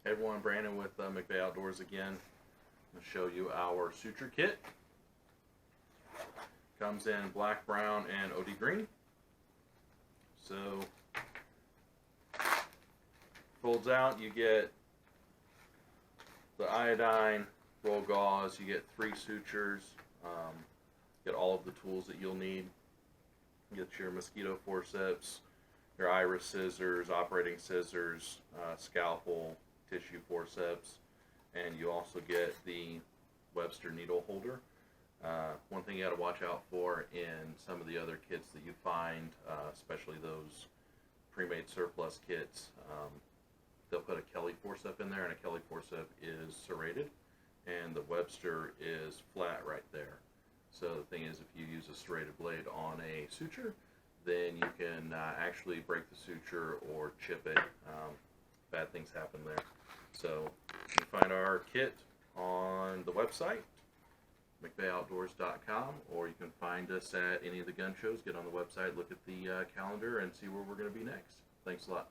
Hey everyone, Brandon with McVey Outdoors again. I'm going to show you our suture kit. Comes in black, brown, and OD green. So, folds out, you get the iodine, roll gauze, you get 3 sutures, get all of the tools that you'll need. You get your mosquito forceps, your iris scissors, operating scissors, scalpel, tissue forceps, and you also get the Webster needle holder. One thing you got to watch out for in some of the other kits that you find, especially those pre-made surplus kits, they'll put a Kelly forceps in there, and a Kelly forceps is serrated, and the Webster is flat right there. So the thing is, if you use a serrated blade on a suture, then you can actually break the suture or chip it. Bad things happen there. So you can find our kit on the website, McVeyOutdoors.com, or you can find us at any of the gun shows. Get on the website, look at the calendar, and see where we're going to be next. Thanks a lot.